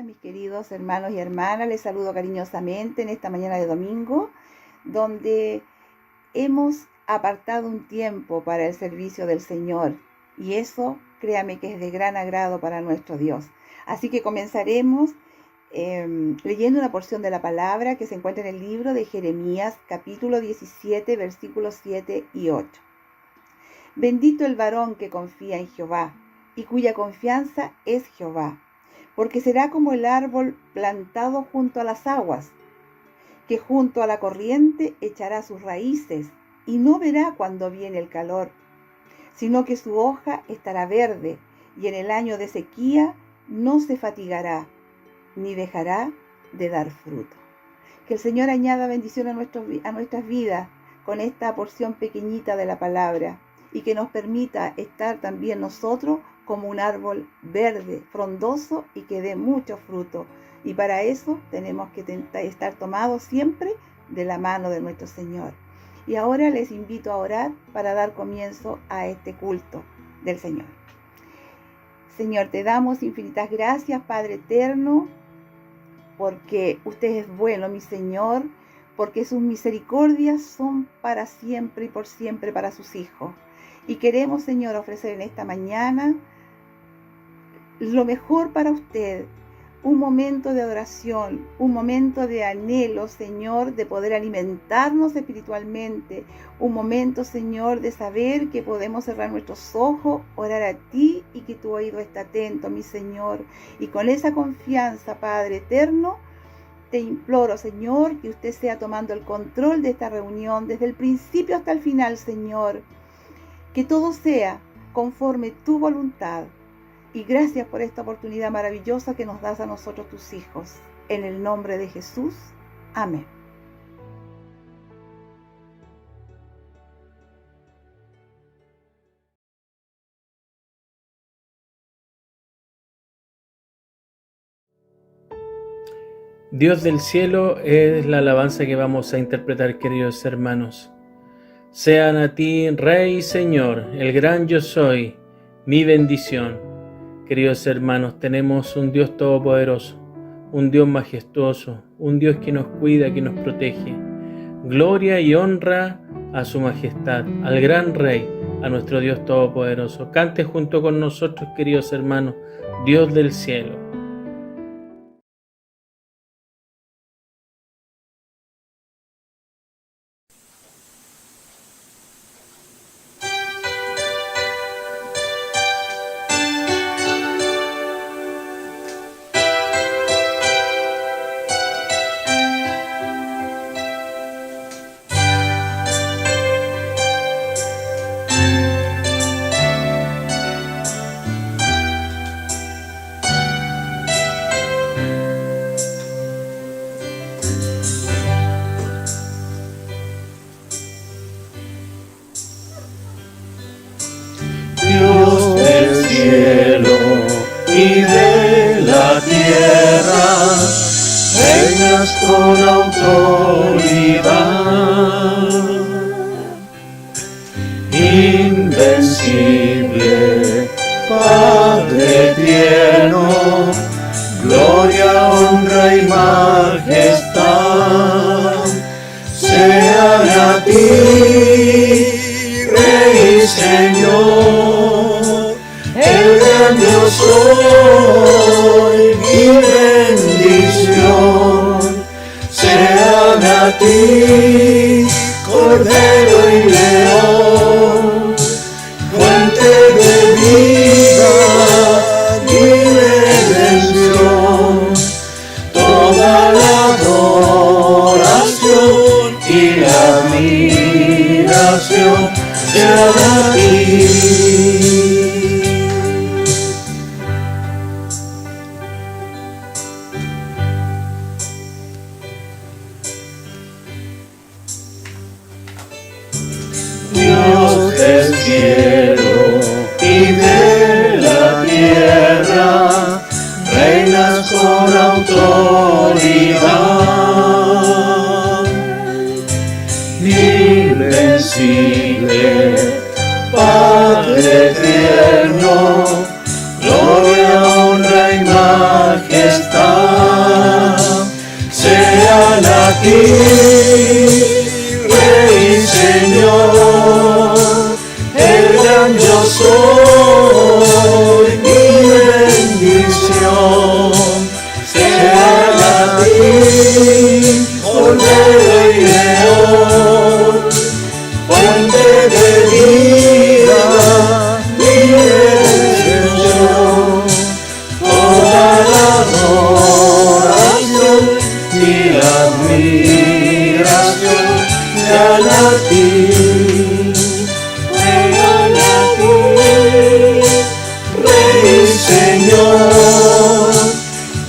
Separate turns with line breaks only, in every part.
días, mis queridos hermanos y hermanas. Les saludo cariñosamente en esta mañana de domingo, donde hemos apartado un tiempo para el servicio del Señor. Y eso, créame que es de gran agrado para nuestro Dios. Así que comenzaremos leyendo una porción de la palabra que se encuentra en el libro de Jeremías, capítulo 17, versículos 7 y 8. Bendito el varón que confía en Jehová y cuya confianza es Jehová, porque será como el árbol plantado junto a las aguas, que junto a la corriente echará sus raíces y no verá cuando viene el calor, sino que su hoja estará verde y en el año de sequía no se fatigará, ni dejará de dar fruto. Que el Señor añada bendición a nuestras vidas con esta porción pequeñita de la palabra y que nos permita estar también nosotros como un árbol verde, frondoso y que dé mucho fruto. Y para eso tenemos que estar tomados siempre de la mano de nuestro Señor. Y ahora les invito a orar para dar comienzo a este culto del Señor. Señor, te damos infinitas gracias, Padre eterno, porque usted es bueno, mi Señor, porque sus misericordias son para siempre y por siempre para sus hijos. Y queremos, Señor, ofrecer en esta mañana lo mejor para usted, un momento de adoración, un momento de anhelo, Señor, de poder alimentarnos espiritualmente, un momento, Señor, de saber que podemos cerrar nuestros ojos, orar a ti y que tu oído está atento, mi Señor. Y con esa confianza, Padre eterno, te imploro, Señor, que usted sea tomando el control de esta reunión desde el principio hasta el final, Señor. Que todo sea conforme tu voluntad. Y gracias por esta oportunidad maravillosa que nos das a nosotros, tus hijos. En el nombre de Jesús. Amén.
Dios del cielo es la alabanza que vamos a interpretar, queridos hermanos. Sean a ti, Rey y Señor, el gran yo soy, mi bendición. Queridos hermanos, tenemos un Dios todopoderoso, un Dios majestuoso, un Dios que nos cuida, que nos protege. Gloria y honra a su majestad, al gran Rey, a nuestro Dios todopoderoso. Cante junto con nosotros, queridos hermanos, Dios del cielo.
Dios del cielo y de la tierra, reinas con autoridad, invencible, Padre tierno, gloria, honra y majestad, sean a ti, Rey y Señor, el gran yo soy, mi bendición, sean a ti, Cordero y León, fuente de vida, mi redención, toda la adoración y la admiración sean a ti. Dios del cielo y de la tierra, reinas con autoridad, invencible, Padre gran yo soy, mi bendición sea a ti, Cordero y León, fuente de vida, mi redención, toda la adoración y la admiración sean a ti. Señor,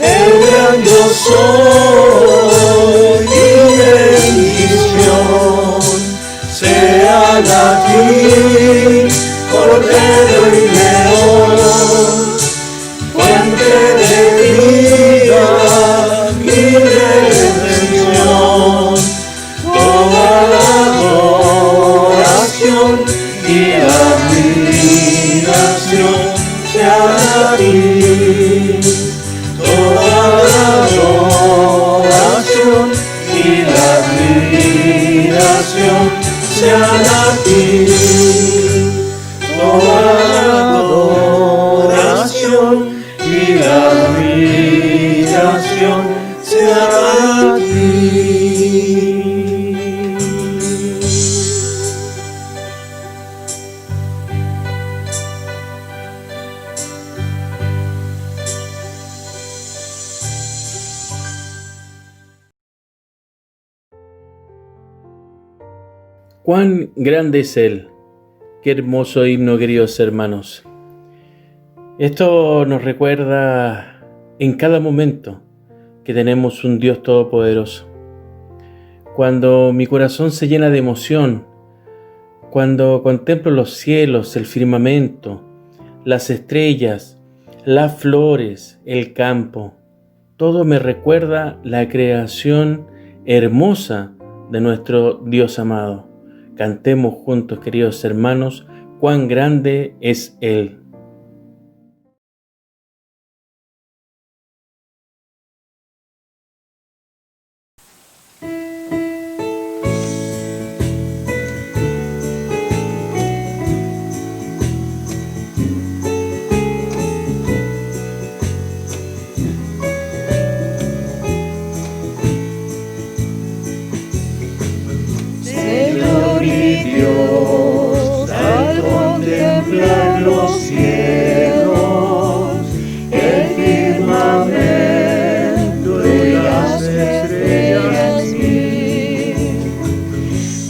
el gran yo soy, mi bendición sea a ti, Cordero y León, fuente de vida, mi redención, toda la adoración y la admiración sea a ti, toda la adoración y la admiración sean a ti, toda la adoración y la admiración sean a ti.
Cuán grande es Él. Qué hermoso himno, queridos hermanos. Esto nos recuerda en cada momento que tenemos un Dios todopoderoso. Cuando mi corazón se llena de emoción, cuando contemplo los cielos, el firmamento, las estrellas, las flores, el campo, todo me recuerda la creación hermosa de nuestro Dios amado. Cantemos juntos, queridos hermanos, cuán grande es Él.
Dios, al contemplar los cielos, el firmamento y las estrellas,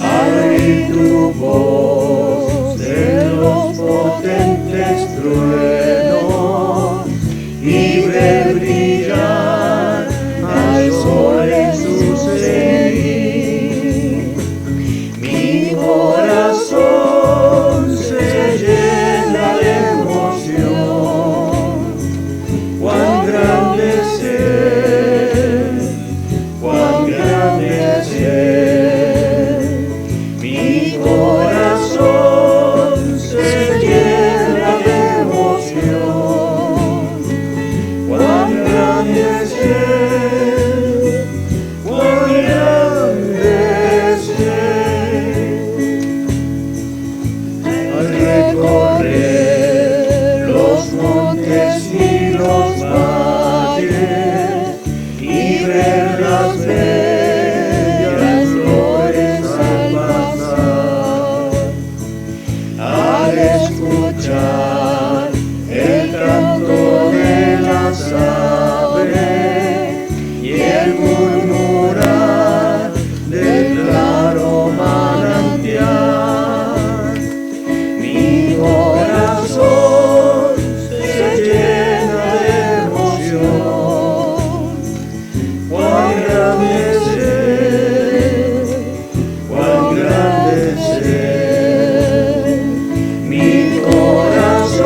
al oír tu voz de los potentes truenos y ver brillar al sol en su cenit. Mi corazón se llena de emoción, cuán grande es Él, cuán grande es Él. Mi corazón se llena de emoción, cuán grande es Él, cuán grande es Él. Recorrer los montes y los valles y ver las bellas flores al pasar, al escuchar el canto de las aves y el murmurar del claro manantial. Mi corazón se llena de emoción, cuán grande es Él, cuán grande es Él. Mi corazón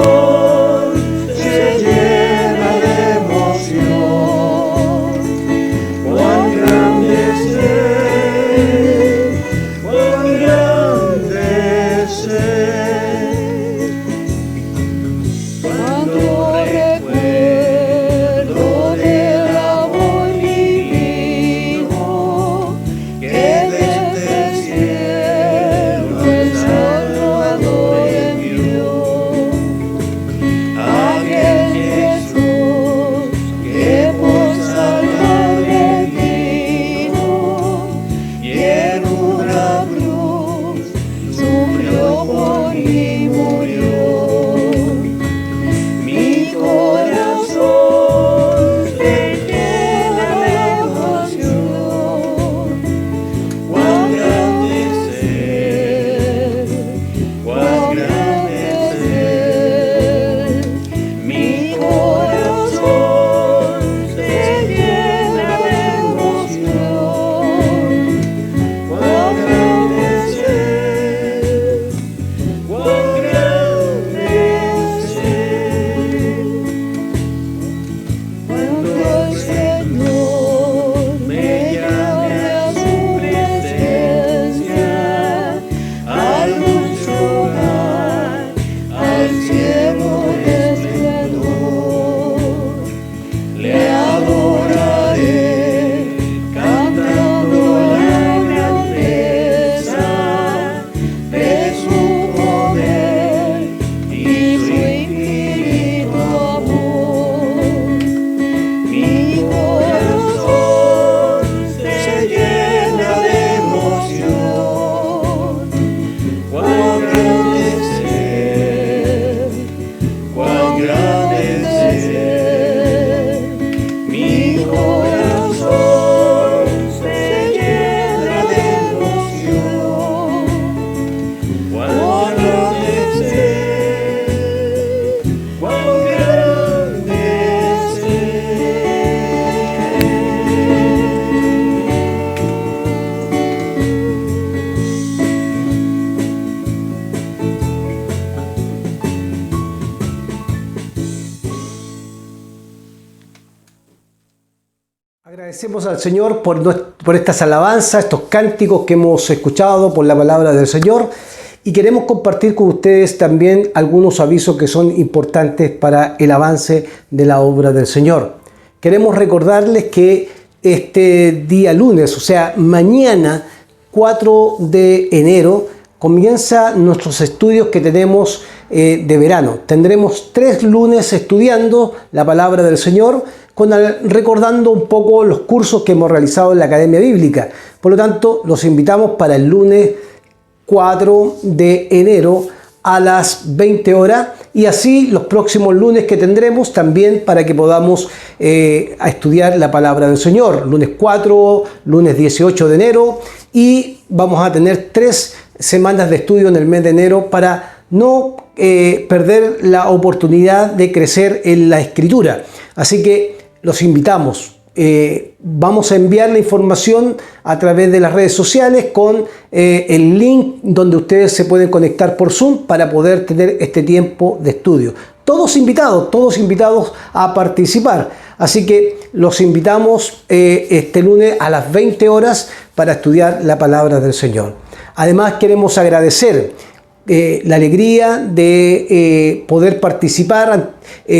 Agradecemos al Señor por estas alabanzas, estos cánticos que hemos escuchado por la palabra del Señor, y queremos compartir con ustedes también algunos avisos que son importantes para el avance de la obra del Señor. Queremos recordarles que este día lunes, o sea, mañana 4 de enero, comienzan nuestros estudios que tenemos de verano. Tendremos 3 lunes estudiando la palabra del Señor, recordando un poco los cursos que hemos realizado en la Academia Bíblica. Por lo tanto, los invitamos para el lunes 4 de enero a las 20 horas, y así los próximos lunes que tendremos también para que podamos a estudiar la palabra del Señor. Lunes 4, lunes 18 de enero, y vamos a tener 3 semanas de estudio en el mes de enero para no perder la oportunidad de crecer en la Escritura. Así que los invitamos. Vamos a enviar la información a través de las redes sociales con el link donde ustedes se pueden conectar por Zoom para poder tener este tiempo de estudio. Todos invitados a participar. Así que los invitamos este lunes a las 20 horas para estudiar la palabra del Señor. Además, queremos agradecer la alegría de poder participar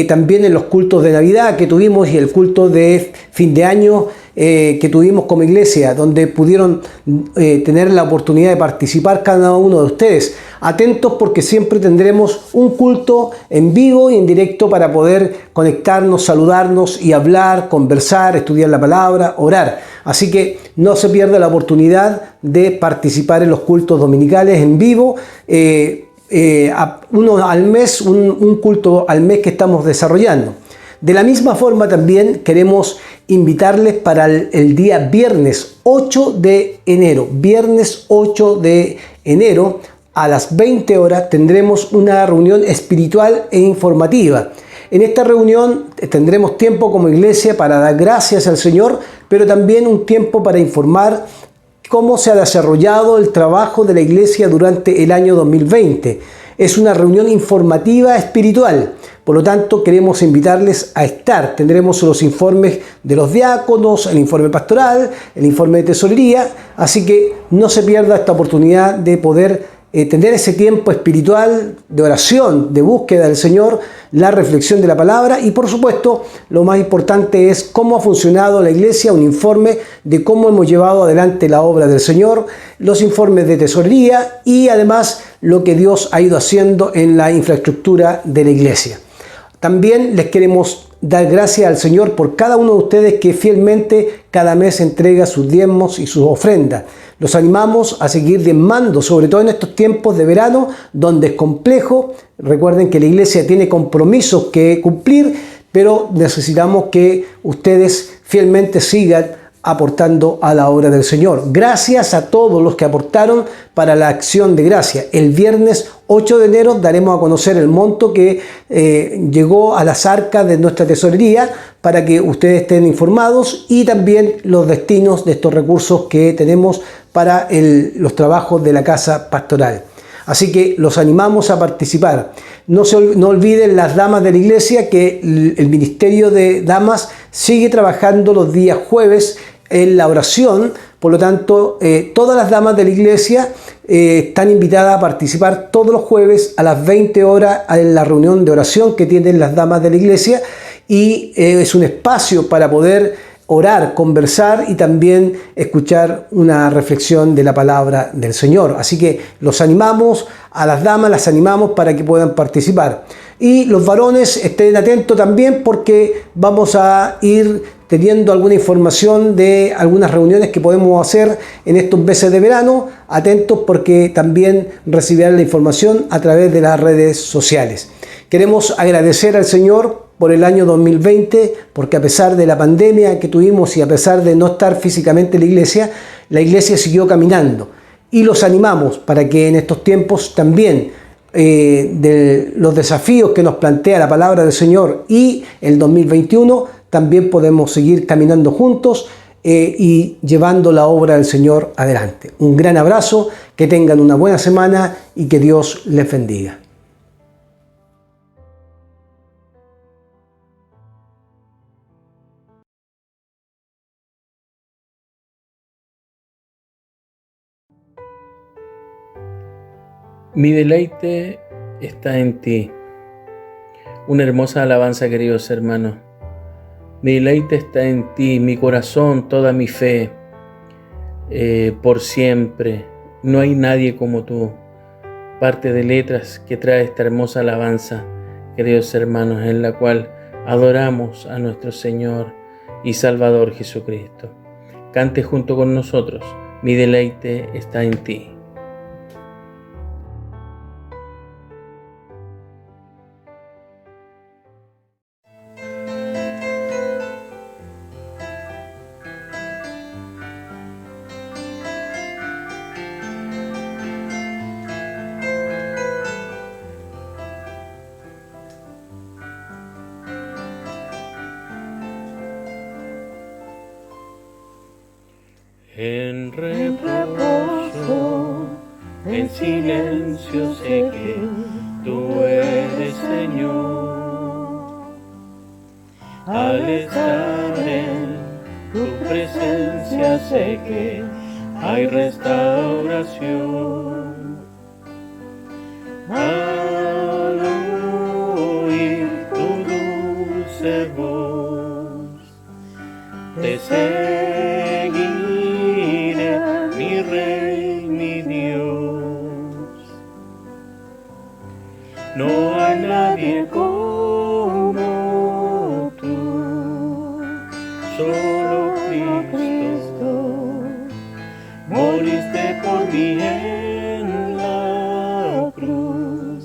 también en los cultos de Navidad que tuvimos y el culto de fin de año que tuvimos como iglesia, donde pudieron tener la oportunidad de participar cada uno de ustedes. Atentos, porque siempre tendremos un culto en vivo y en directo para poder conectarnos, saludarnos y hablar, conversar, estudiar la palabra, orar. Así que no se pierda la oportunidad de participar en los cultos dominicales en vivo. Uno al mes, un culto al mes que estamos desarrollando. De la misma forma, también queremos invitarles para el día viernes 8 de enero. Viernes 8 de enero a las 20 horas tendremos una reunión espiritual e informativa. En esta reunión tendremos tiempo como iglesia para dar gracias al Señor, pero también un tiempo para informar cómo se ha desarrollado el trabajo de la iglesia durante el año 2020. Es una reunión informativa espiritual. Por lo tanto, queremos invitarles a estar. Tendremos los informes de los diáconos, el informe pastoral, el informe de tesorería. Así que no se pierda esta oportunidad de poder tener ese tiempo espiritual de oración, de búsqueda del Señor, la reflexión de la palabra, y por supuesto lo más importante es cómo ha funcionado la iglesia, un informe de cómo hemos llevado adelante la obra del Señor, los informes de tesorería y además lo que Dios ha ido haciendo en la infraestructura de la iglesia. También les queremos dar gracias al Señor por cada uno de ustedes que fielmente cada mes entrega sus diezmos y sus ofrendas. Los animamos a seguir diezmando, sobre todo en estos tiempos de verano, donde es complejo. Recuerden que la iglesia tiene compromisos que cumplir, pero necesitamos que ustedes fielmente sigan aportando a la obra del Señor. Gracias a todos los que aportaron para la acción de gracia. El viernes 8 de enero daremos a conocer el monto que llegó a las arcas de nuestra tesorería para que ustedes estén informados, y también los destinos de estos recursos que tenemos para los trabajos de la casa pastoral. Así que los animamos a participar. No olviden las damas de la iglesia que el Ministerio de Damas sigue trabajando los días jueves en la oración. Por lo tanto, todas las damas de la iglesia están invitadas a participar todos los jueves a las 20 horas en la reunión de oración que tienen las damas de la iglesia, y es un espacio para poder orar, conversar y también escuchar una reflexión de la palabra del Señor. Así que los animamos, a las damas las animamos para que puedan participar. Y los varones estén atentos también, porque vamos a ir teniendo alguna información de algunas reuniones que podemos hacer en estos meses de verano. Atentos, porque también recibirán la información a través de las redes sociales. Queremos agradecer al Señor por el año 2020, porque a pesar de la pandemia que tuvimos y a pesar de no estar físicamente en la iglesia siguió caminando. Y los animamos para que en estos tiempos también de los desafíos que nos plantea la palabra del Señor y el 2021, también podemos seguir caminando juntos y llevando la obra del Señor adelante. Un gran abrazo, que tengan una buena semana y que Dios les bendiga.
Mi deleite está en ti. Una hermosa alabanza, queridos hermanos. Mi deleite está en ti, mi corazón, toda mi fe, por siempre. No hay nadie como tú. Parte de letras que trae esta hermosa alabanza, queridos hermanos, en la cual adoramos a nuestro Señor y Salvador Jesucristo. Cante junto con nosotros, mi deleite está en ti. En reposo, en silencio sé que tú eres Señor. Al estar en tu presencia sé que hay restauración. Al oír tu dulce voz, te seguiré, mi Rey, mi Dios. No hay nadie como tú, solo Cristo. Moriste por mí en la cruz,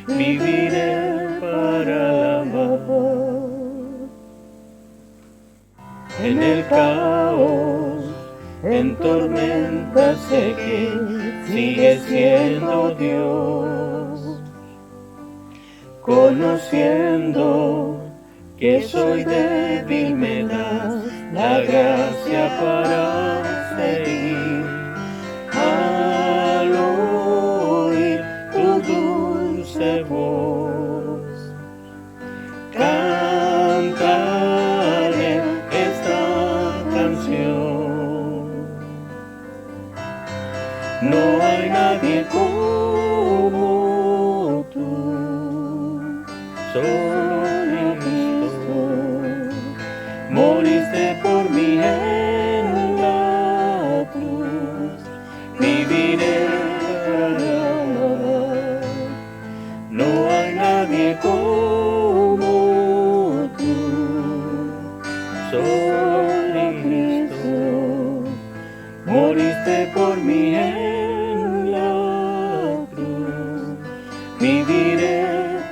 viviré para alabar. En el caos, en tormenta sé que sigues siendo Dios. Conociendo que soy débil me das la gracia para seguir. Al oír tu dulce voz, cantaré esta canción. No hay nadie como tú, solo Cristo. Moriste por mí en la cruz, viviré para alabar. No hay nadie como tú, solo Cristo. Moriste por mí en la cruz, viviré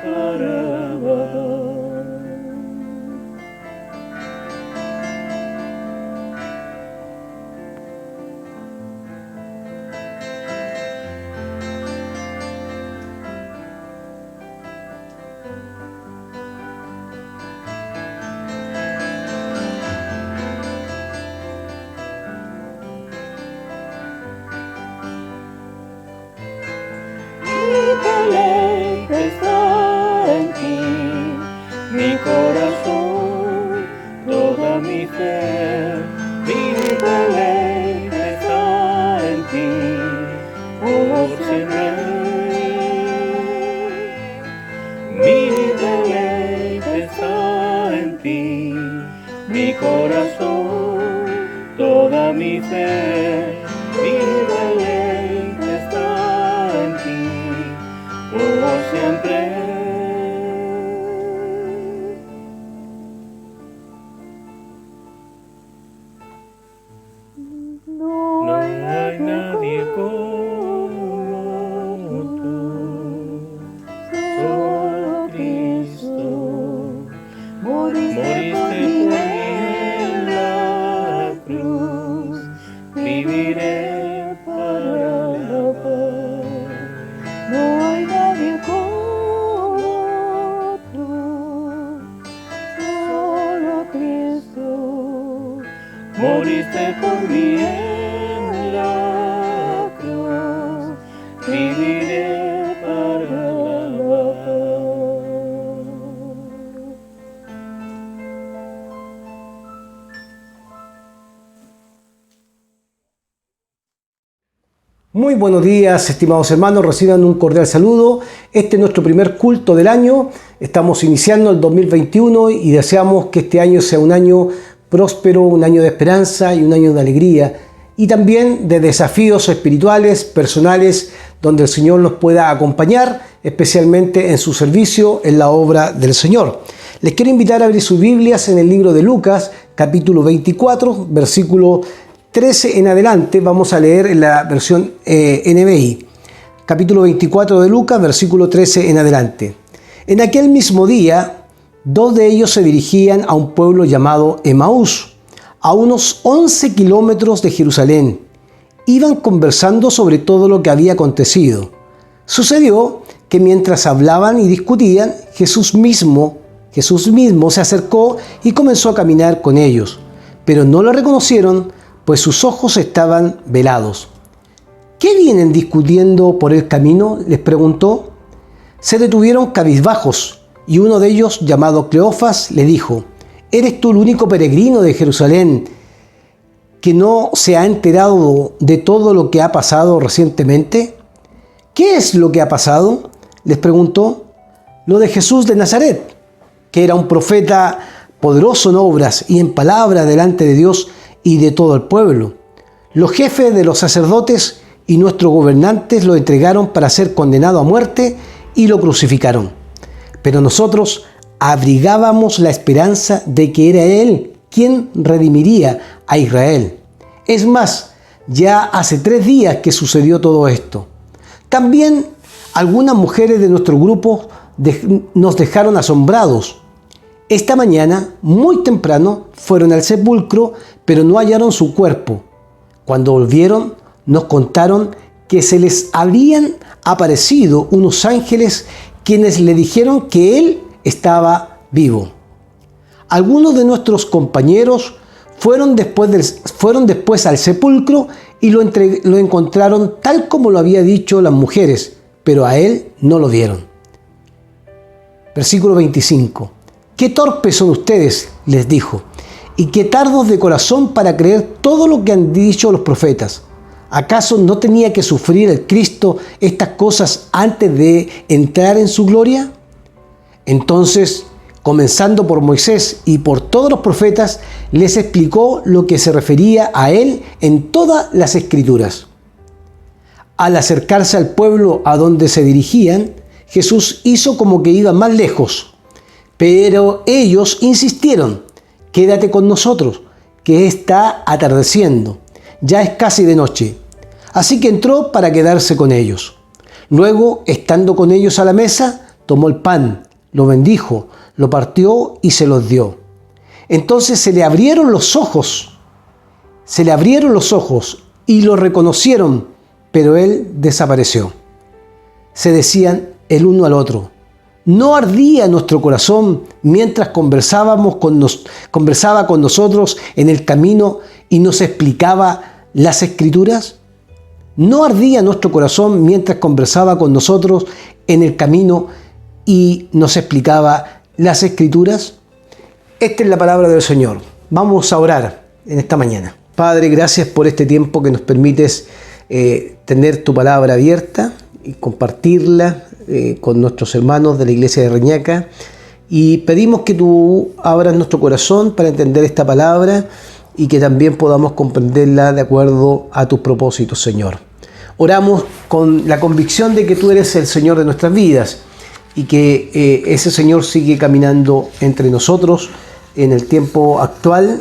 para alabar. Mi deleite está en ti, mi corazón, toda mi fe. Mi deleite está en ti, por siempre. Mi deleite está en ti, mi corazón, toda mi fe. Mi deleite está en ti, por siempre. No hay nadie como tú, solo Cristo. Moriste por mí en la cruz, viviré para alabar. No hay nadie como tú, solo Cristo. Moriste por mí en la cruz, viviré para alabar.
Muy buenos días, estimados hermanos, reciban un cordial saludo. Este es nuestro primer culto del año. Estamos iniciando el 2021 y deseamos que este año sea un año próspero, un año de esperanza y un año de alegría. Y también de desafíos espirituales, personales, donde el Señor nos pueda acompañar, especialmente en su servicio, en la obra del Señor. Les quiero invitar a abrir sus Biblias en el libro de Lucas, capítulo 24, versículo 13 en adelante. Vamos a leer en la versión NBI. Capítulo 24 de Lucas, versículo 13 en adelante. En aquel mismo día, dos de ellos se dirigían a un pueblo llamado Emaús, a unos 11 kilómetros de Jerusalén. Iban conversando sobre todo lo que había acontecido. Sucedió que mientras hablaban y discutían, Jesús mismo se acercó y comenzó a caminar con ellos, pero no lo reconocieron, pues sus ojos estaban velados. ¿Qué vienen discutiendo por el camino?, les preguntó. Se detuvieron cabizbajos, y uno de ellos, llamado Cleofas, le dijo: ¿Eres tú el único peregrino de Jerusalén que no se ha enterado de todo lo que ha pasado recientemente? ¿Qué es lo que ha pasado?, les preguntó. Lo de Jesús de Nazaret, que era un profeta poderoso en obras y en palabra delante de Dios y de todo el pueblo. Los jefes de los sacerdotes y nuestros gobernantes lo entregaron para ser condenado a muerte y lo crucificaron. Pero nosotros abrigábamos la esperanza de que era Él quien redimiría a Israel. Es más, ya hace 3 días que sucedió todo esto. También algunas mujeres de nuestro grupo nos dejaron asombrados. Esta mañana, muy temprano, fueron al sepulcro, pero no hallaron su cuerpo. Cuando volvieron, nos contaron que se les habían aparecido unos ángeles quienes le dijeron que él estaba vivo. Algunos de nuestros compañeros fueron después al sepulcro y lo encontraron tal como lo había dicho las mujeres, pero a él no lo vieron. Versículo 25. «Qué torpes son ustedes», les dijo, «y qué tardos de corazón para creer todo lo que han dicho los profetas. ¿Acaso no tenía que sufrir el Cristo estas cosas antes de entrar en su gloria?». Entonces, comenzando por Moisés y por todos los profetas, les explicó lo que se refería a él en todas las Escrituras. Al acercarse al pueblo a donde se dirigían, Jesús hizo como que iba más lejos, pero ellos insistieron: «Quédate con nosotros, que está atardeciendo, ya es casi de noche». Así que entró para quedarse con ellos. Luego, estando con ellos a la mesa, tomó el pan, lo bendijo, lo partió y se los dio. Entonces se le abrieron los ojos y lo reconocieron, pero él desapareció. Se decían el uno al otro: ¿no ardía nuestro corazón mientras conversaba con nosotros en el camino y nos explicaba las Escrituras? ¿No ardía nuestro corazón mientras conversaba con nosotros en el camino y nos explicaba las Escrituras? Esta es la palabra del Señor. Vamos a orar en esta mañana. Padre, gracias por este tiempo que nos permites tener tu palabra abierta y compartirla con nuestros hermanos de la iglesia de Reñaca, y pedimos que tú abras nuestro corazón para entender esta palabra y que también podamos comprenderla de acuerdo a tus propósitos, Señor. Oramos con la convicción de que tú eres el Señor de nuestras vidas y que ese Señor sigue caminando entre nosotros en el tiempo actual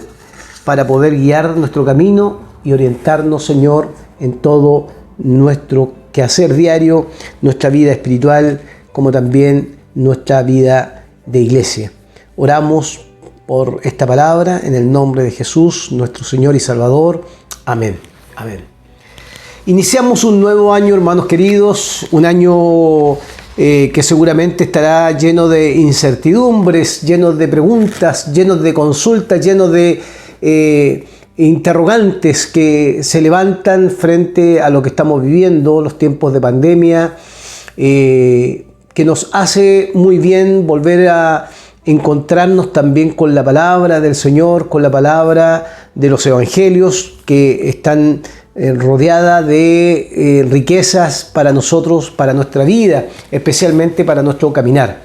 para poder guiar nuestro camino y orientarnos, Señor, en todo nuestro quehacer diario, nuestra vida espiritual, como también nuestra vida de iglesia. Oramos por esta palabra en el nombre de Jesús, nuestro Señor y Salvador. Amén. Amén. Iniciamos un nuevo año, hermanos queridos, un año que seguramente estará lleno de incertidumbres, lleno de preguntas, lleno de consultas, lleno de interrogantes que se levantan frente a lo que estamos viviendo, los tiempos de pandemia, que nos hace muy bien volver a encontrarnos también con la palabra del Señor, con la palabra de los evangelios que están rodeada de riquezas para nosotros, para nuestra vida, especialmente para nuestro caminar.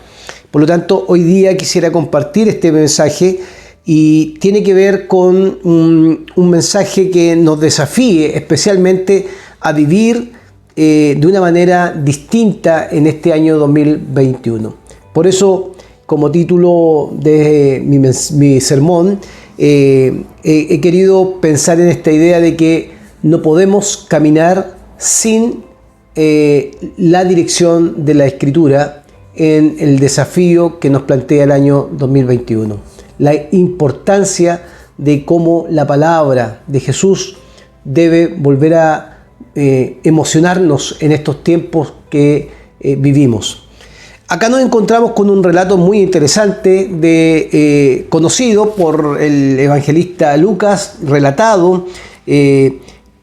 Por lo tanto, hoy día quisiera compartir este mensaje y tiene que ver con un mensaje que nos desafíe especialmente a vivir de una manera distinta en este año 2021. Por eso, como título de mi sermón, he querido pensar en esta idea de que no podemos caminar sin la dirección de la Escritura en el desafío que nos plantea el año 2021. La importancia de cómo la palabra de Jesús debe volver a emocionarnos en estos tiempos que vivimos. Acá nos encontramos con un relato muy interesante conocido por el evangelista Lucas, relatado,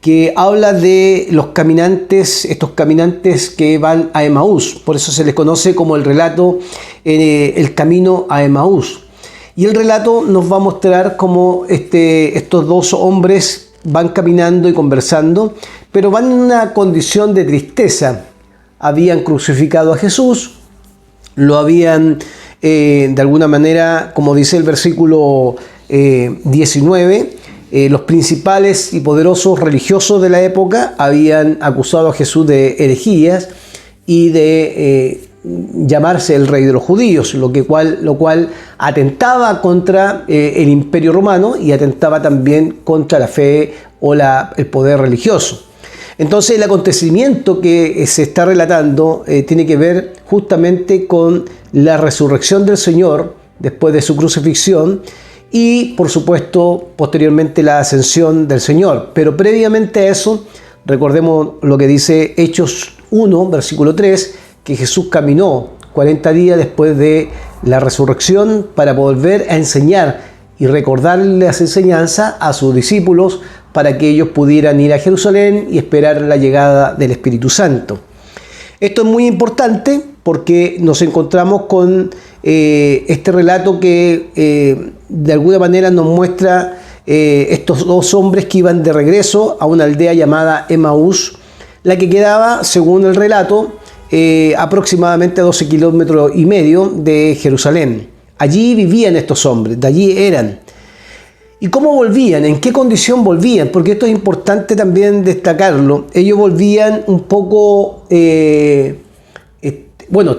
que habla de los caminantes, estos caminantes que van a Emaús. Por eso se les conoce como el relato El camino a Emaús. Y el relato nos va a mostrar cómo estos dos hombres van caminando y conversando, pero van en una condición de tristeza. Habían crucificado a Jesús, lo habían de alguna manera, como dice el versículo 19, los principales y poderosos religiosos de la época habían acusado a Jesús de herejías y de llamarse el rey de los judíos, lo cual atentaba contra el imperio romano y atentaba también contra la fe o el poder religioso. Entonces el acontecimiento que se está relatando tiene que ver justamente con la resurrección del Señor después de su crucifixión y, por supuesto, posteriormente la ascensión del Señor. Pero previamente a eso, recordemos lo que dice Hechos 1, versículo 3, que Jesús caminó 40 días después de la resurrección para volver a enseñar y recordarle las enseñanzas a sus discípulos para que ellos pudieran ir a Jerusalén y esperar la llegada del Espíritu Santo. Esto es muy importante porque nos encontramos con este relato que de alguna manera nos muestra estos dos hombres que iban de regreso a una aldea llamada Emaús, la que quedaba, según el relato, aproximadamente a 12 kilómetros y medio de Jerusalén. Allí vivían estos hombres, de allí eran. ¿Y cómo volvían? ¿En qué condición volvían? Porque esto es importante también destacarlo. Ellos volvían un poco,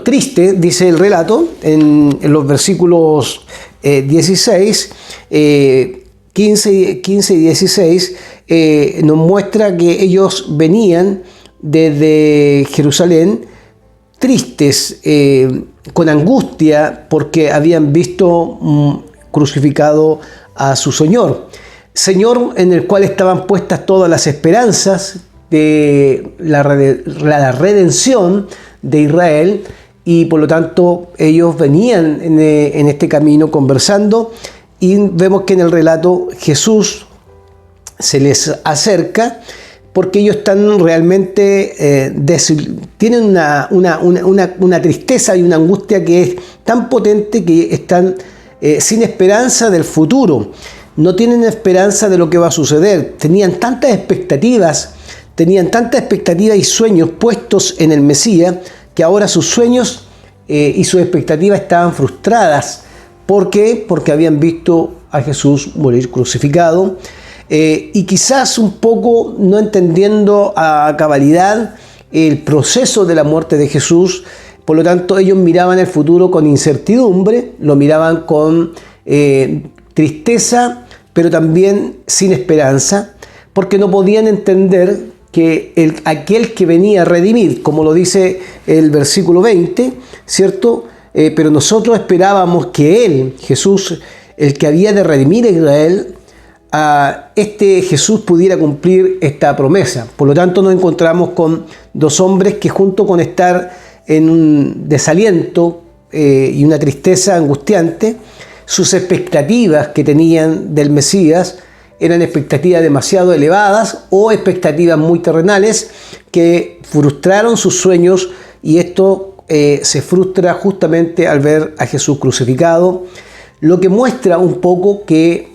tristes, dice el relato, en los versículos 16, 15 y 16, nos muestra que ellos venían desde Jerusalén tristes, con angustia, porque habían visto crucificado a su Señor en el cual estaban puestas todas las esperanzas de la redención de Israel, y por lo tanto ellos venían en este camino conversando, y vemos que en el relato Jesús se les acerca porque ellos están realmente, tienen una tristeza y una angustia que es tan potente que están sin esperanza del futuro, no tienen esperanza de lo que va a suceder. Tenían tantas expectativas y sueños puestos en el Mesías, que ahora sus sueños y sus expectativas estaban frustradas. ¿Por qué? Porque habían visto a Jesús morir crucificado, y quizás un poco no entendiendo a cabalidad el proceso de la muerte de Jesús. Por lo tanto, ellos miraban el futuro con incertidumbre, lo miraban con tristeza, pero también sin esperanza, porque no podían entender que aquel que venía a redimir, como lo dice el versículo 20, ¿cierto? Pero nosotros esperábamos que Él, Jesús, el que había de redimir a Israel, Jesús pudiera cumplir esta promesa. Por lo tanto, nos encontramos con dos hombres que, junto con estar en un desaliento y una tristeza angustiante, sus expectativas que tenían del Mesías eran expectativas demasiado elevadas o expectativas muy terrenales que frustraron sus sueños, y esto se frustra justamente al ver a Jesús crucificado, lo que muestra un poco que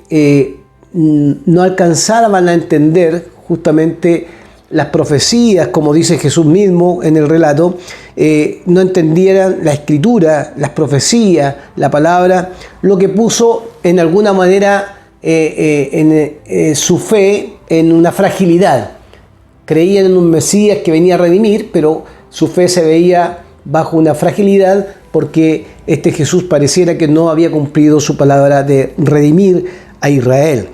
no alcanzaban a entender justamente las profecías, como dice Jesús mismo en el relato, no entendieran la escritura, las profecías, la palabra, lo que puso en alguna manera su fe en una fragilidad. Creían en un Mesías que venía a redimir, pero su fe se veía bajo una fragilidad porque este Jesús pareciera que no había cumplido su palabra de redimir a Israel.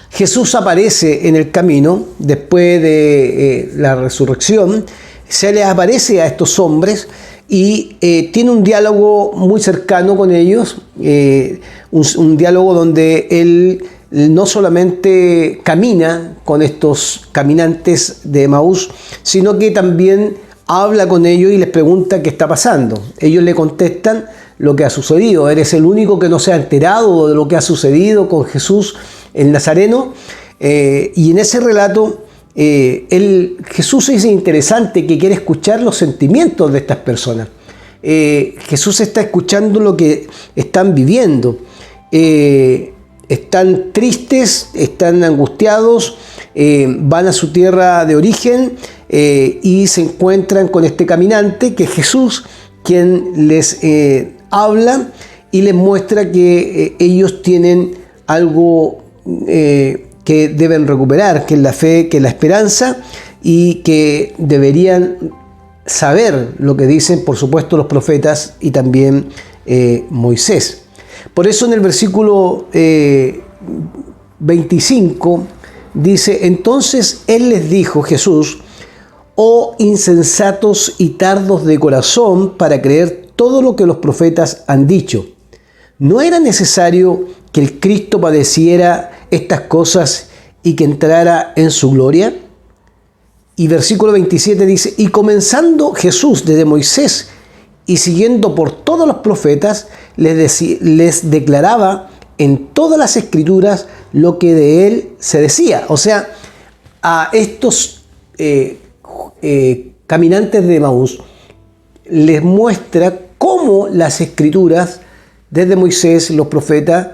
Jesús aparece en el camino después de la resurrección, se les aparece a estos hombres y tiene un diálogo muy cercano con ellos, un diálogo donde él no solamente camina con estos caminantes de Emaús, sino que también habla con ellos y les pregunta qué está pasando. Ellos le contestan lo que ha sucedido. Eres el único que no se ha enterado de lo que ha sucedido con Jesús el Nazareno. Y en ese relato Jesús es interesante, que quiere escuchar los sentimientos de estas personas. Jesús está escuchando lo que están viviendo. Están tristes, están angustiados, van a su tierra de origen y se encuentran con este caminante que es Jesús, quien les habla y les muestra que ellos tienen algo que deben recuperar, que es la fe, que es la esperanza, y que deberían saber lo que dicen, por supuesto, los profetas y también Moisés. Por eso en el versículo 25 dice: entonces él les dijo, Jesús: oh insensatos y tardos de corazón para creer todo lo que los profetas han dicho. ¿No era necesario que el Cristo padeciera estas cosas y que entrara en su gloria? Y versículo 27 dice: y comenzando Jesús desde Moisés y siguiendo por todos los profetas, les declaraba en todas las escrituras lo que de él se decía. O sea, a estos caminantes de Emaús les muestra cómo las escrituras, desde Moisés, los profetas,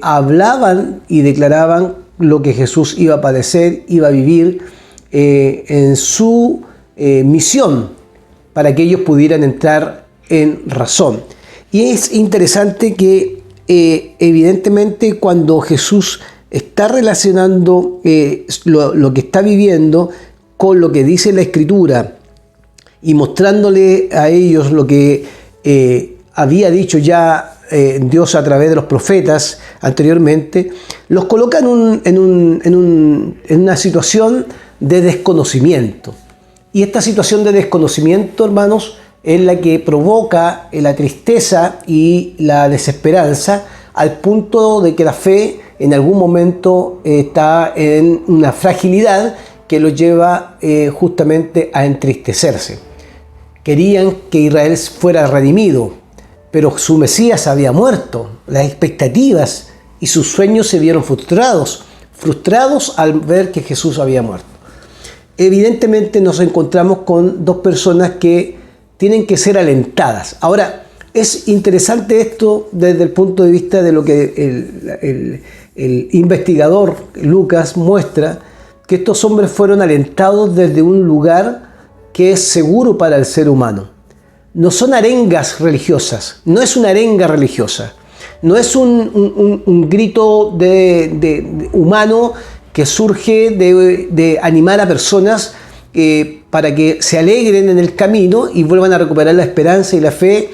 hablaban y declaraban lo que Jesús iba a padecer, iba a vivir en su misión, para que ellos pudieran entrar en razón. Y es interesante que evidentemente cuando Jesús está relacionando lo que está viviendo con lo que dice la Escritura y mostrándole a ellos lo que había dicho ya Dios a través de los profetas anteriormente, los coloca en una situación de desconocimiento. Y esta situación de desconocimiento, hermanos, es la que provoca la tristeza y la desesperanza, al punto de que la fe en algún momento está en una fragilidad que los lleva justamente a entristecerse. Querían que Israel fuera redimido, pero su Mesías había muerto. Las expectativas y sus sueños se vieron frustrados al ver que Jesús había muerto. Evidentemente nos encontramos con dos personas que tienen que ser alentadas. Ahora, es interesante esto desde el punto de vista de lo que el investigador Lucas muestra, que estos hombres fueron alentados desde un lugar que es seguro para el ser humano. No son arengas religiosas, no es una arenga religiosa, no es un grito de humano que surge de animar a personas para que se alegren en el camino y vuelvan a recuperar la esperanza y la fe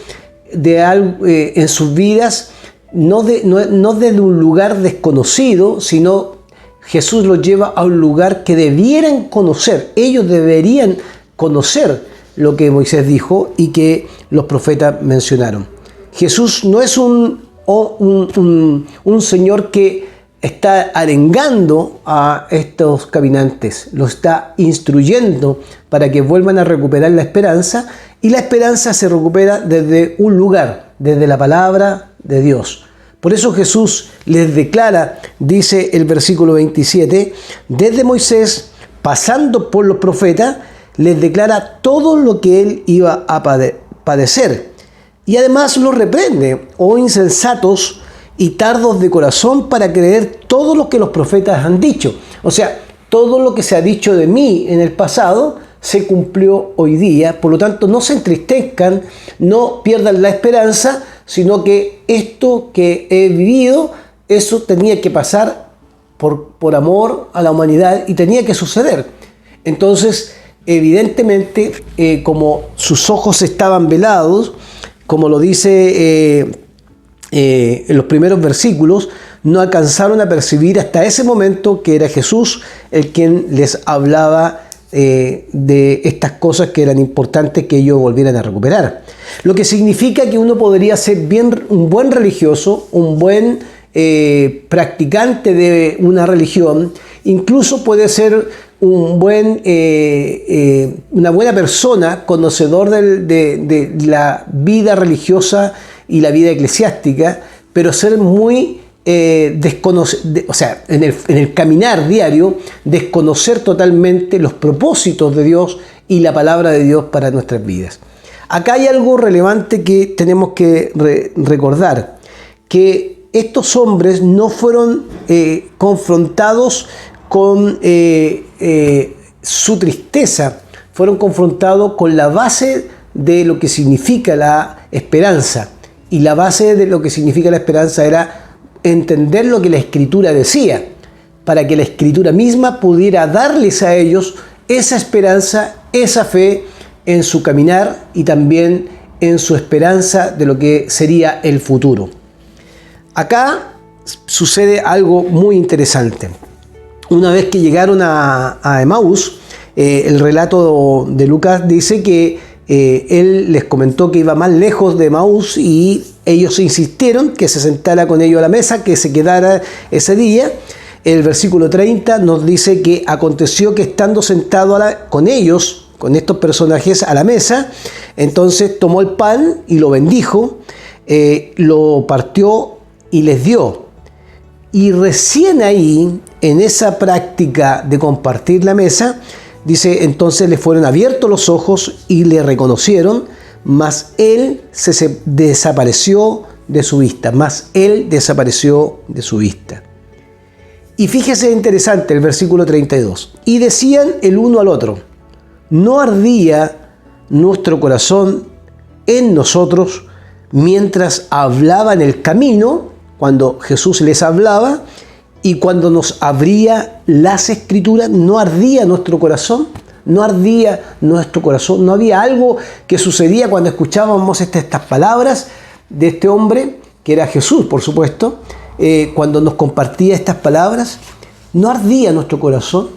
de algo en sus vidas, no desde un lugar desconocido, sino Jesús los lleva a un lugar que debieran conocer. Ellos deberían conocer lo que Moisés dijo y que los profetas mencionaron. Jesús no es un Señor que está arengando a estos caminantes, los está instruyendo para que vuelvan a recuperar la esperanza, y la esperanza se recupera desde un lugar, desde la palabra de Dios. Por eso Jesús les declara, dice el versículo 27, desde Moisés, pasando por los profetas, les declara todo lo que él iba a padecer. Y además los reprende: oh insensatos y tardos de corazón para creer todo lo que los profetas han dicho. O sea, todo lo que se ha dicho de mí en el pasado se cumplió hoy día. Por lo tanto, no se entristezcan, no pierdan la esperanza, sino que esto que he vivido, eso tenía que pasar por amor a la humanidad y tenía que suceder. Entonces, evidentemente, como sus ojos estaban velados, como lo dice en los primeros versículos, no alcanzaron a percibir hasta ese momento que era Jesús el quien les hablaba de estas cosas que eran importantes que ellos volvieran a recuperar. Lo que significa que uno podría ser un buen religioso, un buen practicante de una religión, incluso puede ser una buena persona, conocedor de la vida religiosa y la vida eclesiástica, pero ser muy en el caminar diario, desconocer totalmente los propósitos de Dios y la palabra de Dios para nuestras vidas. Acá hay algo relevante que tenemos que recordar, que estos hombres no fueron confrontados con su tristeza, fueron confrontados con la base de lo que significa la esperanza. Y la base de lo que significa la esperanza era entender lo que la Escritura decía, para que la Escritura misma pudiera darles a ellos esa esperanza, esa fe en su caminar y también en su esperanza de lo que sería el futuro. Acá sucede algo muy interesante. Una vez que llegaron a Emaús, el relato de Lucas dice que él les comentó que iba más lejos de Emaús y ellos insistieron que se sentara con ellos a la mesa, que se quedara ese día. El versículo 30 nos dice que aconteció que estando sentado con ellos, con estos personajes a la mesa, entonces tomó el pan y lo bendijo, lo partió y les dio. Y recién ahí, en esa práctica de compartir la mesa, dice, entonces le fueron abiertos los ojos y le reconocieron, mas él se desapareció de su vista, Y fíjese interesante el versículo 32. Y decían el uno al otro, ¿no ardía nuestro corazón en nosotros mientras hablaba en el camino, cuando Jesús les hablaba, y cuando nos abría las Escrituras? ¿No ardía nuestro corazón? ¿No ardía nuestro corazón? ¿No había algo que sucedía cuando escuchábamos estas palabras de este hombre, que era Jesús, por supuesto, cuando nos compartía estas palabras? ¿No ardía nuestro corazón?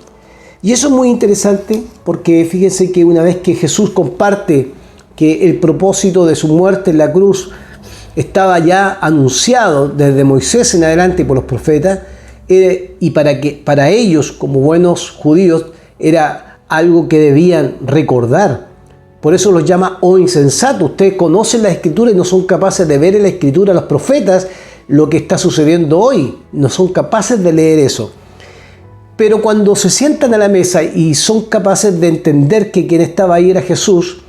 Y eso es muy interesante porque fíjense que una vez que Jesús comparte que el propósito de su muerte en la cruz estaba ya anunciado desde Moisés en adelante por los profetas, y para ellos, como buenos judíos, era algo que debían recordar. Por eso los llama insensatos. Ustedes conocen la Escritura y no son capaces de ver en la Escritura, los profetas, lo que está sucediendo hoy. No son capaces de leer eso. Pero cuando se sientan a la mesa y son capaces de entender que quien estaba ahí era Jesús,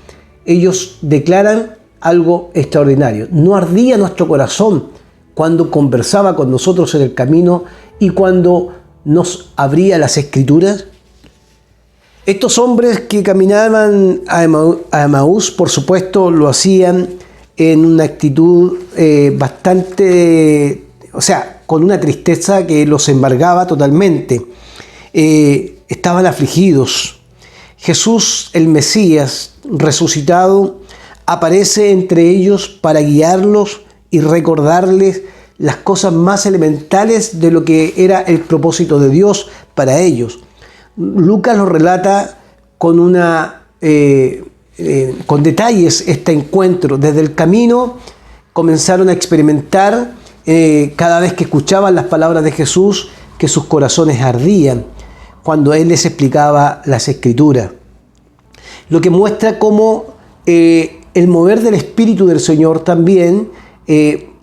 ellos declaran algo extraordinario. No ardía nuestro corazón cuando conversaba con nosotros en el camino y cuando nos abría las Escrituras. Estos hombres que caminaban a Emaús, por supuesto, lo hacían en una actitud con una tristeza que los embargaba totalmente. Estaban afligidos. Jesús, el Mesías resucitado, aparece entre ellos para guiarlos y recordarles las cosas más elementales de lo que era el propósito de Dios para ellos. Lucas lo relata con detalles este encuentro. Desde el camino comenzaron a experimentar, cada vez que escuchaban las palabras de Jesús, que sus corazones ardían cuando Él les explicaba las Escrituras. Lo que muestra cómo el mover del Espíritu del Señor también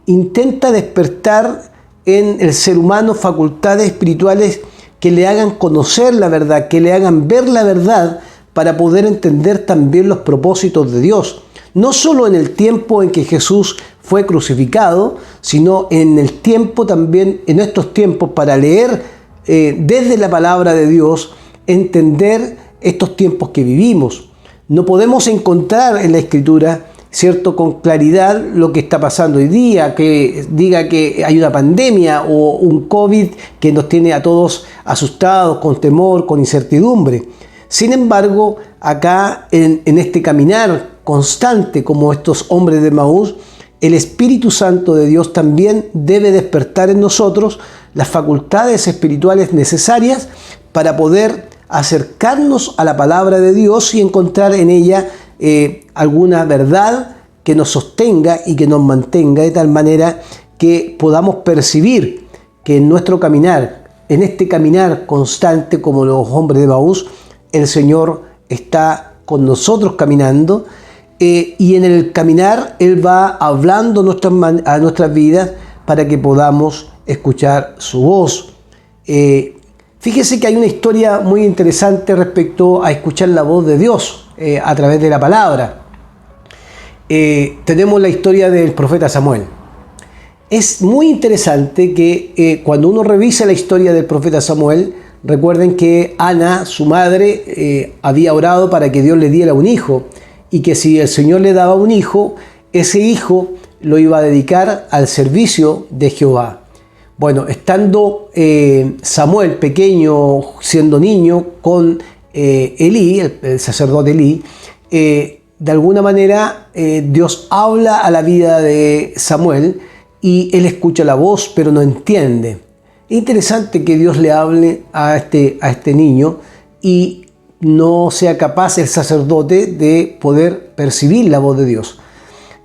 intenta despertar en el ser humano facultades espirituales que le hagan conocer la verdad, que le hagan ver la verdad para poder entender también los propósitos de Dios. No solo en el tiempo en que Jesús fue crucificado, sino en el tiempo también, en estos tiempos, para leer desde la palabra de Dios, entender estos tiempos que vivimos. No podemos encontrar en la Escritura, ¿cierto?, con claridad lo que está pasando hoy día, que diga que hay una pandemia o un COVID que nos tiene a todos asustados, con temor, con incertidumbre. Sin embargo, acá en este caminar constante como estos hombres de Maús, el Espíritu Santo de Dios también debe despertar en nosotros las facultades espirituales necesarias para poder acercarnos a la palabra de Dios y encontrar en ella alguna verdad que nos sostenga y que nos mantenga de tal manera que podamos percibir que en nuestro caminar, en este caminar constante como los hombres de Maús, el Señor está con nosotros caminando y en el caminar Él va hablando a nuestras vidas para que podamos escuchar su voz. Fíjese que hay una historia muy interesante respecto a escuchar la voz de Dios a través de la palabra. Tenemos la historia del profeta Samuel. Es muy interesante que cuando uno revisa la historia del profeta Samuel, recuerden que Ana, su madre, había orado para que Dios le diera un hijo y que si el Señor le daba un hijo, ese hijo lo iba a dedicar al servicio de Jehová. Bueno, estando Samuel pequeño, siendo niño, con Elí, el sacerdote Elí, de alguna manera Dios habla a la vida de Samuel y él escucha la voz, pero no entiende. Es interesante que Dios le hable a este niño y no sea capaz el sacerdote de poder percibir la voz de Dios.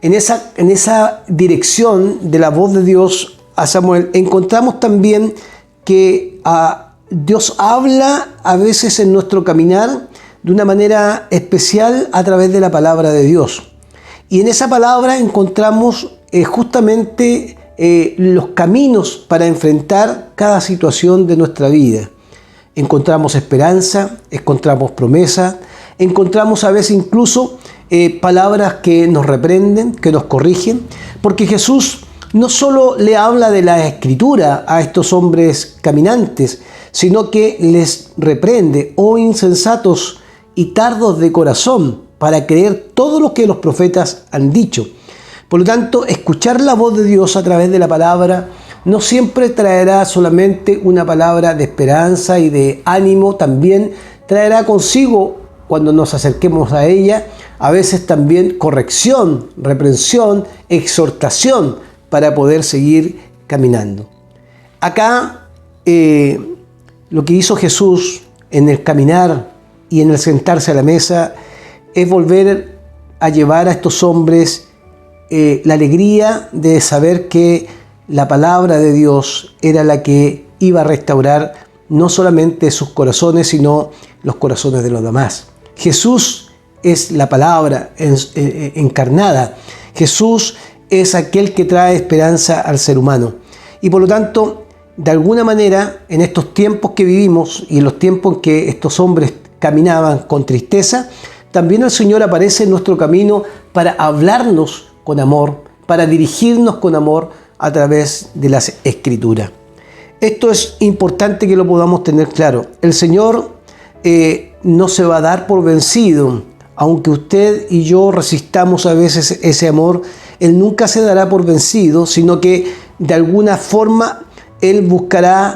En esa dirección de la voz de Dios a Samuel, encontramos también que Dios habla a veces en nuestro caminar de una manera especial a través de la palabra de Dios. Y en esa palabra encontramos justamente los caminos para enfrentar cada situación de nuestra vida. Encontramos esperanza, encontramos promesa, encontramos a veces incluso palabras que nos reprenden, que nos corrigen, porque Jesús no solo le habla de la Escritura a estos hombres caminantes, sino que les reprende, oh insensatos y tardos de corazón, para creer todo lo que los profetas han dicho. Por lo tanto, escuchar la voz de Dios a través de la palabra no siempre traerá solamente una palabra de esperanza y de ánimo, también traerá consigo, cuando nos acerquemos a ella, a veces también corrección, reprensión, exhortación para poder seguir caminando. Acá lo que hizo Jesús en el caminar y en el sentarse a la mesa es volver a llevar a estos hombres la alegría de saber que la palabra de Dios era la que iba a restaurar no solamente sus corazones, sino los corazones de los demás. Jesús es la palabra encarnada. Jesús es aquel que trae esperanza al ser humano. Y por lo tanto, de alguna manera, en estos tiempos que vivimos y en los tiempos en que estos hombres caminaban con tristeza, también el Señor aparece en nuestro camino para hablarnos con amor, para dirigirnos con amor a través de las Escrituras. Esto es importante que lo podamos tener claro. El Señor no se va a dar por vencido. Aunque usted y yo resistamos a veces ese amor, Él nunca se dará por vencido, sino que de alguna forma Él buscará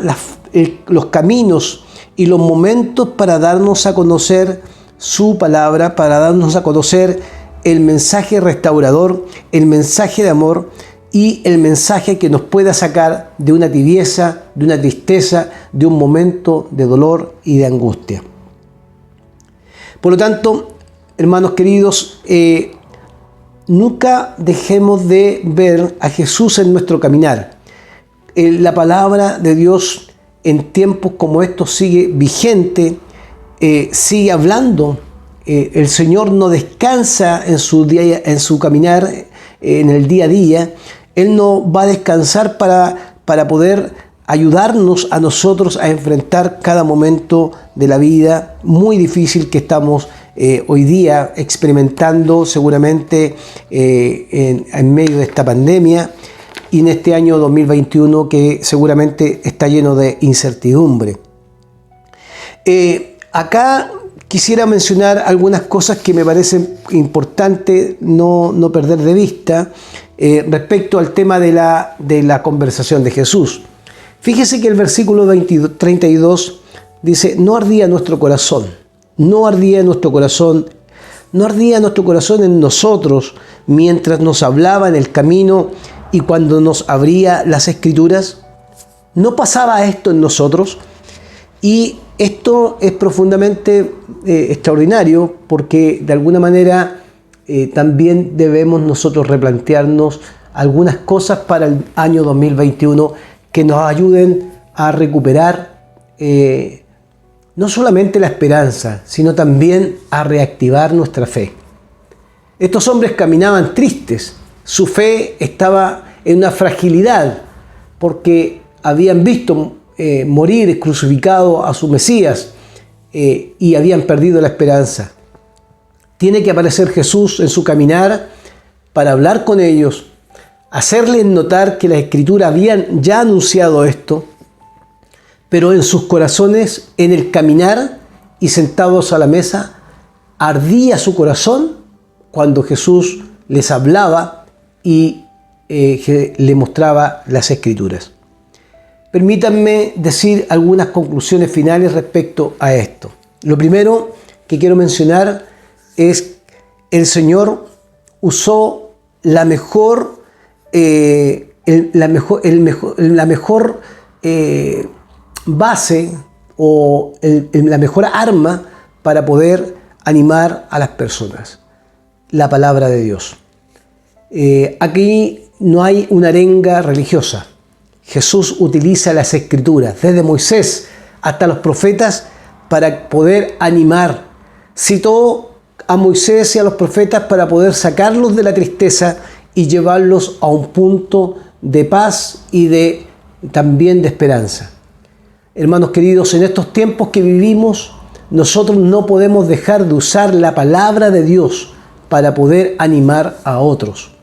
los caminos y los momentos para darnos a conocer su palabra, para darnos a conocer el mensaje restaurador, el mensaje de amor y el mensaje que nos pueda sacar de una tibieza, de una tristeza, de un momento de dolor y de angustia. Por lo tanto, hermanos queridos, nunca dejemos de ver a Jesús en nuestro caminar. La palabra de Dios en tiempos como estos sigue vigente, sigue hablando. El Señor no descansa en su caminar, en el día a día. Él no va a descansar para poder ayudarnos a nosotros a enfrentar cada momento de la vida muy difícil que estamos hoy día experimentando seguramente en medio de esta pandemia. y en este año 2021 que seguramente está lleno de incertidumbre. Acá quisiera mencionar algunas cosas que me parecen importantes no perder de vista respecto al tema de la conversación de Jesús. Fíjese que el versículo 32 dice: no ardía nuestro corazón, no ardía nuestro corazón en nosotros mientras nos hablaba en el camino y cuando nos abría las Escrituras. ¿No pasaba esto en nosotros? Y esto es profundamente extraordinario, porque de alguna manera también debemos nosotros replantearnos algunas cosas para el año 2021 que nos ayuden a recuperar no solamente la esperanza, sino también a reactivar nuestra fe. Estos hombres caminaban tristes, su fe estaba en una fragilidad, porque habían visto morir crucificado a su Mesías y habían perdido la esperanza. Tiene que aparecer Jesús en su caminar para hablar con ellos, hacerles notar que la Escritura habían ya anunciado esto, pero en sus corazones, en el caminar y sentados a la mesa, ardía su corazón cuando Jesús les hablaba y le mostraba las Escrituras. Permítanme decir algunas conclusiones finales respecto a esto. Lo primero que quiero mencionar es: el Señor usó la mejor base o la mejor arma para poder animar a las personas: la palabra de Dios. Aquí no hay una arenga religiosa. Jesús utiliza las Escrituras, desde Moisés hasta los profetas, para poder animar. Citó a Moisés y a los profetas para poder sacarlos de la tristeza y llevarlos a un punto de paz y también de esperanza. Hermanos queridos, en estos tiempos que vivimos, nosotros no podemos dejar de usar la palabra de Dios para poder animar a otros.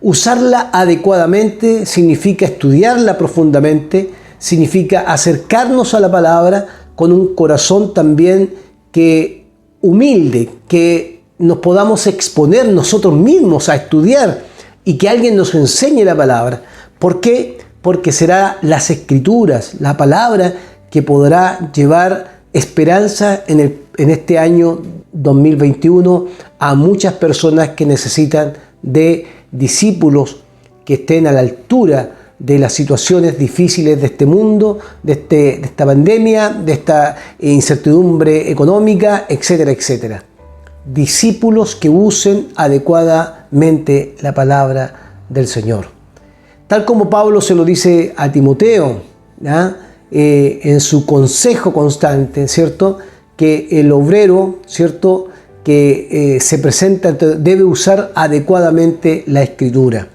Usarla adecuadamente significa estudiarla profundamente, significa acercarnos a la palabra con un corazón también que humilde, que nos podamos exponer nosotros mismos a estudiar y que alguien nos enseñe la palabra. ¿Por qué? Porque será las Escrituras, la palabra, que podrá llevar esperanza en este año 2021 a muchas personas que necesitan de discípulos que estén a la altura de las situaciones difíciles de este mundo, de esta pandemia, de esta incertidumbre económica, etcétera, etcétera. Discípulos que usen adecuadamente la palabra del Señor. Tal como Pablo se lo dice a Timoteo, en su consejo constante, ¿cierto? Que el obrero, ¿cierto?, que se presenta debe usar adecuadamente la Escritura.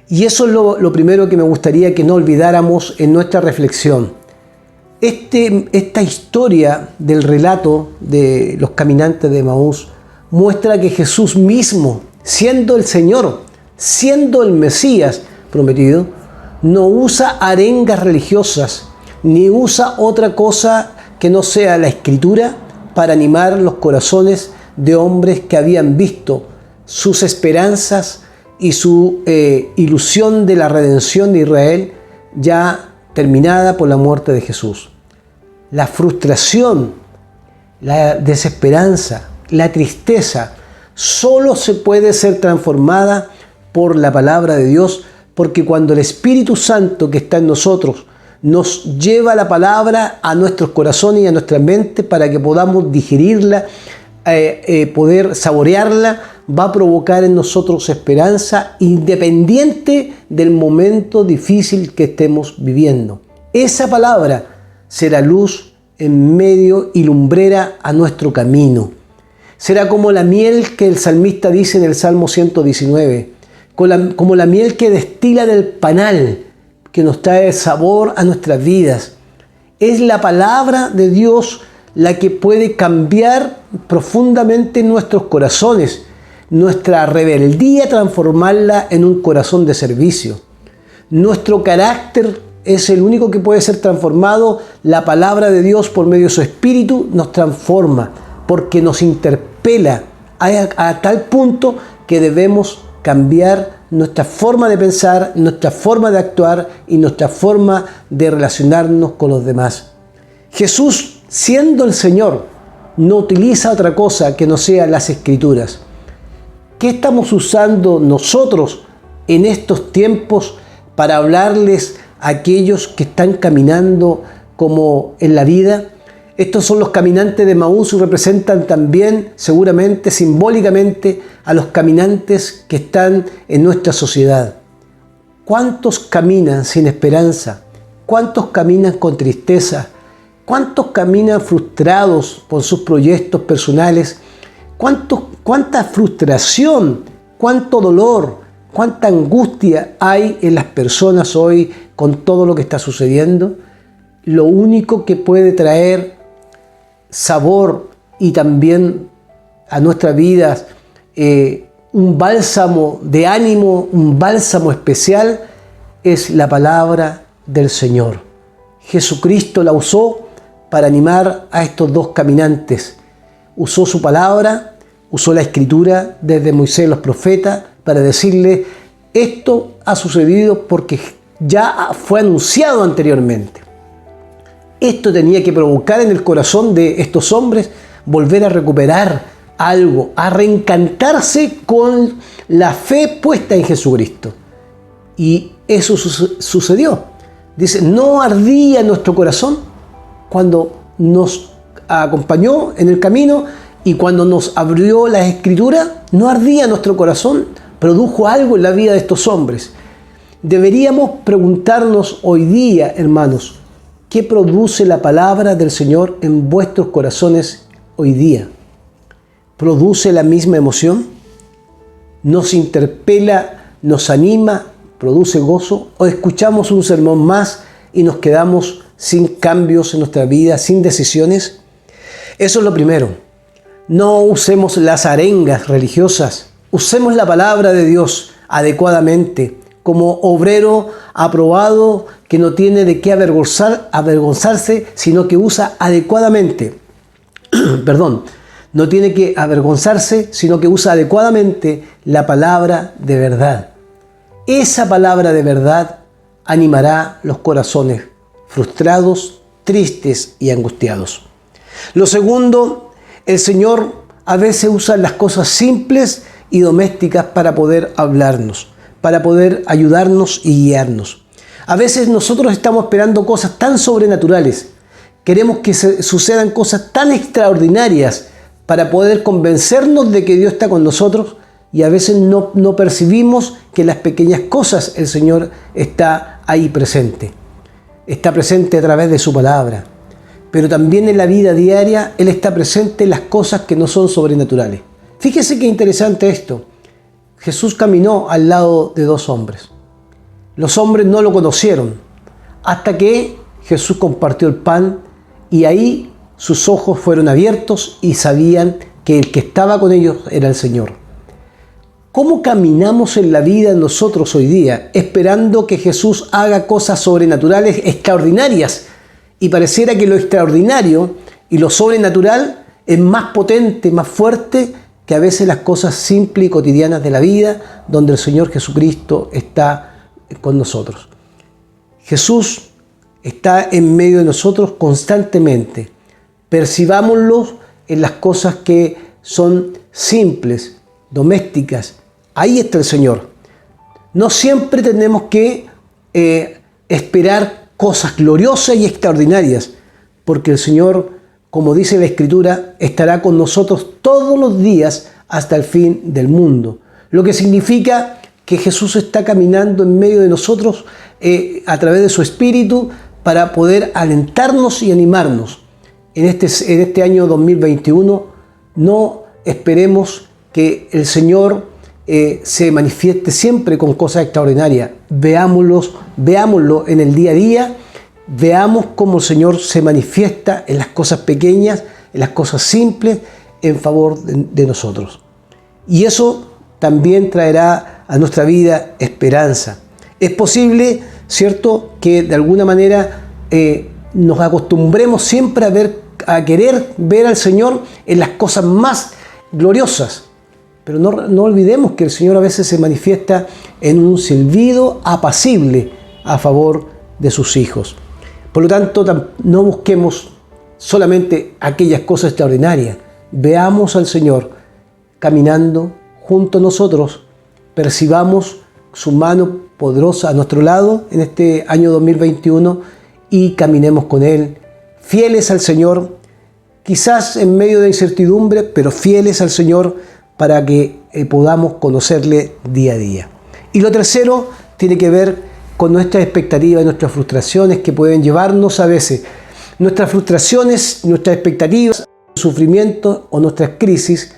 Y eso es lo primero que me gustaría que no olvidáramos en nuestra reflexión. Esta historia del relato de los caminantes de Emaús muestra que Jesús mismo, siendo el Señor, siendo el Mesías prometido, no usa arengas religiosas, ni usa otra cosa que no sea la Escritura para animar los corazones de hombres que habían visto sus esperanzas y su ilusión de la redención de Israel ya terminada por la muerte de Jesús. La frustración, la desesperanza, la tristeza solo se puede ser transformada por la palabra de Dios, porque cuando el Espíritu Santo que está en nosotros nos lleva la palabra a nuestros corazones y a nuestra mente para que podamos digerirla, poder saborearla, va a provocar en nosotros esperanza independiente del momento difícil que estemos viviendo. Esa palabra será luz en medio y lumbrera a nuestro camino. Será como la miel que el salmista dice en el Salmo 119, como la miel que destila del panal, que nos trae sabor a nuestras vidas. Es la palabra de Dios la que puede cambiar profundamente nuestros corazones, nuestra rebeldía, transformarla en un corazón de servicio, Nuestro carácter es el único que puede ser transformado. La palabra de Dios por medio de su Espíritu nos transforma porque nos interpela a tal punto que debemos cambiar nuestra forma de pensar, nuestra forma de actuar y nuestra forma de relacionarnos con los demás. Jesús, siendo el Señor, no utiliza otra cosa que no sea las Escrituras. ¿Qué estamos usando nosotros en estos tiempos para hablarles a aquellos que están caminando como en la vida? Estos son los caminantes de Maús y representan también, seguramente, simbólicamente, a los caminantes que están en nuestra sociedad. ¿Cuántos caminan sin esperanza? ¿Cuántos caminan con tristeza? ¿Cuántos caminan frustrados por sus proyectos personales? ¿Cuánta frustración, cuánto dolor, cuánta angustia hay en las personas hoy con todo lo que está sucediendo? Lo único que puede traer sabor y también a nuestras vidas un bálsamo de ánimo, un bálsamo especial, es la palabra del Señor. Jesucristo la usó para animar a estos dos caminantes. Usó su palabra, usó la Escritura desde Moisés y los profetas para decirle: esto ha sucedido porque ya fue anunciado anteriormente. Esto tenía que provocar en el corazón de estos hombres volver a recuperar algo, a reencantarse con la fe puesta en Jesucristo. Y eso sucedió. Dice: ¿no ardía nuestro corazón cuando nos acompañó en el camino y cuando nos abrió las Escrituras? ¿No ardía nuestro corazón? Produjo algo en la vida de estos hombres. Deberíamos preguntarnos hoy día, hermanos, ¿qué produce la palabra del Señor en vuestros corazones hoy día? ¿Produce la misma emoción? ¿Nos interpela, nos anima, produce gozo? ¿O escuchamos un sermón más y nos quedamos sin cambios en nuestra vida, sin decisiones? Eso es lo primero. No usemos las arengas religiosas. Usemos la palabra de Dios adecuadamente, como obrero aprobado que no tiene de qué avergonzarse, sino que usa adecuadamente. No tiene que avergonzarse, sino que usa adecuadamente la palabra de verdad. Esa palabra de verdad animará los corazones frustrados, tristes y angustiados. Lo segundo, el Señor a veces usa las cosas simples y domésticas para poder hablarnos, para poder ayudarnos y guiarnos. A veces nosotros estamos esperando cosas tan sobrenaturales, queremos que sucedan cosas tan extraordinarias para poder convencernos de que Dios está con nosotros, y a veces no percibimos que en las pequeñas cosas el Señor está ahí presente. Está presente a través de su palabra, pero también en la vida diaria Él está presente en las cosas que no son sobrenaturales. Fíjese qué interesante esto. Jesús caminó al lado de dos hombres. Los hombres no lo conocieron hasta que Jesús compartió el pan, y ahí sus ojos fueron abiertos y sabían que el que estaba con ellos era el Señor. ¿Cómo caminamos en la vida nosotros hoy día esperando que Jesús haga cosas sobrenaturales extraordinarias? Y pareciera que lo extraordinario y lo sobrenatural es más potente, más fuerte que a veces las cosas simples y cotidianas de la vida, donde el Señor Jesucristo está con nosotros. Jesús está en medio de nosotros constantemente. Percibámoslo en las cosas que son simples, domésticas. Ahí está el Señor. No siempre tenemos que esperar cosas gloriosas y extraordinarias, porque el Señor, como dice la Escritura, estará con nosotros todos los días hasta el fin del mundo. Lo que significa que Jesús está caminando en medio de nosotros a través de su Espíritu para poder alentarnos y animarnos. En este año 2021 no esperemos que el Señor se manifieste siempre con cosas extraordinarias. Veámoslo en el día a día. Veamos cómo el Señor se manifiesta en las cosas pequeñas, en las cosas simples, en favor de nosotros. Y eso también traerá a nuestra vida esperanza. Es posible, ¿cierto?, que de alguna manera nos acostumbremos siempre a querer ver al Señor en las cosas más gloriosas. Pero no olvidemos que el Señor a veces se manifiesta en un silbido apacible a favor de sus hijos. Por lo tanto, no busquemos solamente aquellas cosas extraordinarias. Veamos al Señor caminando junto a nosotros, percibamos su mano poderosa a nuestro lado en este año 2021 y caminemos con Él, fieles al Señor, quizás en medio de incertidumbre, pero fieles al Señor para que podamos conocerle día a día. Y lo tercero tiene que ver con nuestras expectativas y nuestras frustraciones que pueden llevarnos a veces. Nuestras frustraciones, nuestras expectativas, sufrimiento o nuestras crisis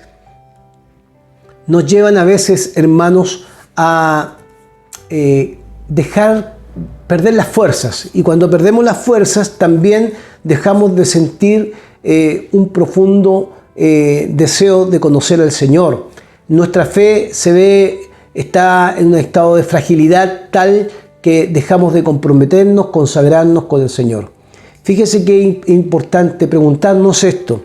nos llevan a veces, hermanos, a perder las fuerzas. Y cuando perdemos las fuerzas también dejamos de sentir un profundo deseo de conocer al Señor. Nuestra fe está en un estado de fragilidad tal que dejamos de comprometernos, consagrarnos con el Señor. Fíjese que es importante preguntarnos esto,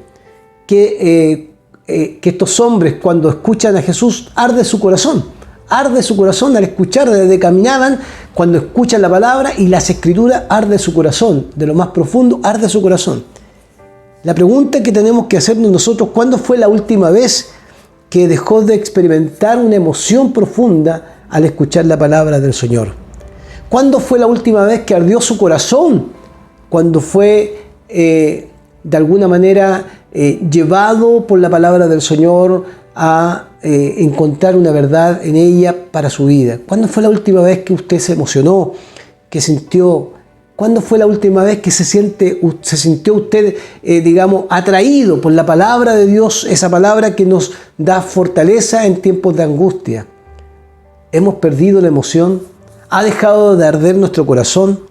que estos hombres cuando escuchan a Jesús arde su corazón al escuchar, desde caminaban, cuando escuchan la palabra y las escrituras, arde su corazón, de lo más profundo arde su corazón. La pregunta que tenemos que hacernos nosotros, ¿cuándo fue la última vez que dejó de experimentar una emoción profunda al escuchar la palabra del Señor? ¿Cuándo fue la última vez que ardió su corazón? Cuando fue de alguna manera llevado por la palabra del Señor a encontrar una verdad en ella para su vida. ¿Cuándo fue la última vez que usted se emocionó, que sintió? ¿Cuándo fue la última vez que se sintió usted, atraído por la palabra de Dios, esa palabra que nos da fortaleza en tiempos de angustia? ¿Hemos perdido la emoción? ¿Ha dejado de arder nuestro corazón?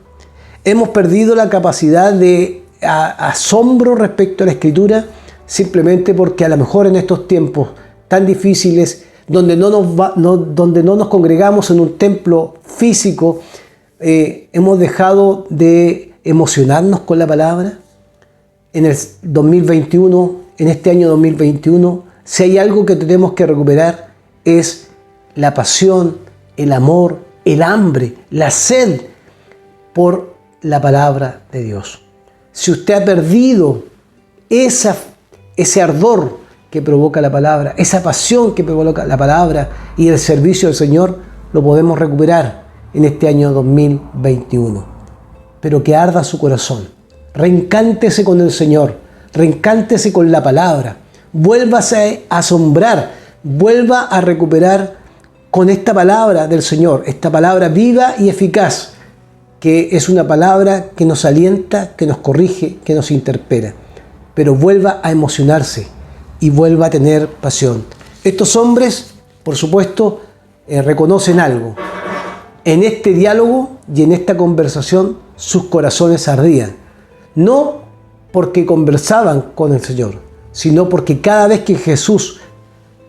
¿Hemos perdido la capacidad de asombro respecto a la Escritura? Simplemente porque a lo mejor en estos tiempos tan difíciles, donde no nos congregamos en un templo físico, hemos dejado de emocionarnos con la palabra. En el 2021, en este año 2021, si hay algo que tenemos que recuperar es la pasión, el amor, el hambre, la sed por la palabra de Dios. Si usted ha perdido ese ardor que provoca la palabra, esa pasión que provoca la palabra y el servicio del Señor, lo podemos recuperar en este año 2021. Pero que arda su corazón. Reencántese con el Señor, reencántese con la palabra, vuélvase a asombrar, vuelva a recuperar con esta palabra del Señor, esta palabra viva y eficaz, que es una palabra que nos alienta, que nos corrige, que nos interpela. Pero vuelva a emocionarse y vuelva a tener pasión. Estos hombres, por supuesto, reconocen algo. En este diálogo y en esta conversación, sus corazones ardían. No porque conversaban con el Señor, sino porque cada vez que Jesús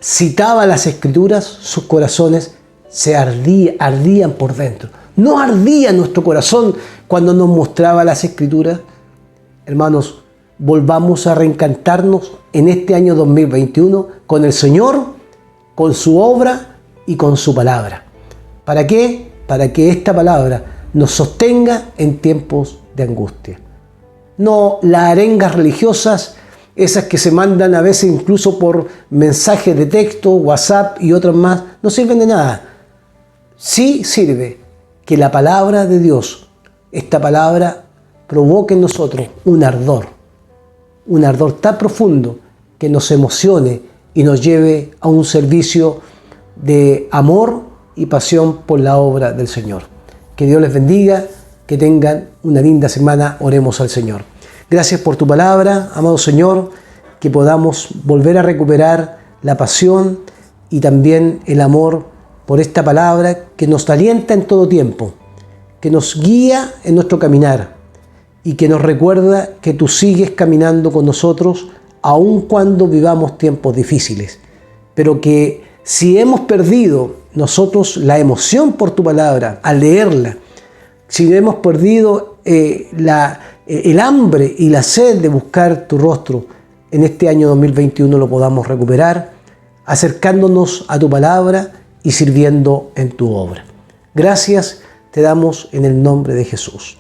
citaba las Escrituras, sus corazones se ardían por dentro. ¿No ardía nuestro corazón cuando nos mostraba las Escrituras? Hermanos, volvamos a reencantarnos en este año 2021 con el Señor, con su obra y con su palabra. ¿Para qué? Para que esta palabra nos sostenga en tiempos de angustia. No las arengas religiosas, esas que se mandan a veces incluso por mensajes de texto, WhatsApp y otras más, no sirven de nada. Sí sirve que la palabra de Dios, esta palabra, provoque en nosotros un ardor tan profundo que nos emocione y nos lleve a un servicio de amor y pasión por la obra del Señor. Que Dios les bendiga, que tengan una linda semana, oremos al Señor. Gracias por tu palabra, amado Señor, que podamos volver a recuperar la pasión y también el amor por esta palabra que nos alienta en todo tiempo, que nos guía en nuestro caminar y que nos recuerda que tú sigues caminando con nosotros aun cuando vivamos tiempos difíciles, pero que si hemos perdido nosotros la emoción por tu palabra al leerla, si hemos perdido el hambre y la sed de buscar tu rostro, en este año 2021 lo podamos recuperar, acercándonos a tu palabra y sirviendo en tu obra. Gracias te damos en el nombre de Jesús.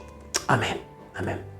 Amén. Amén.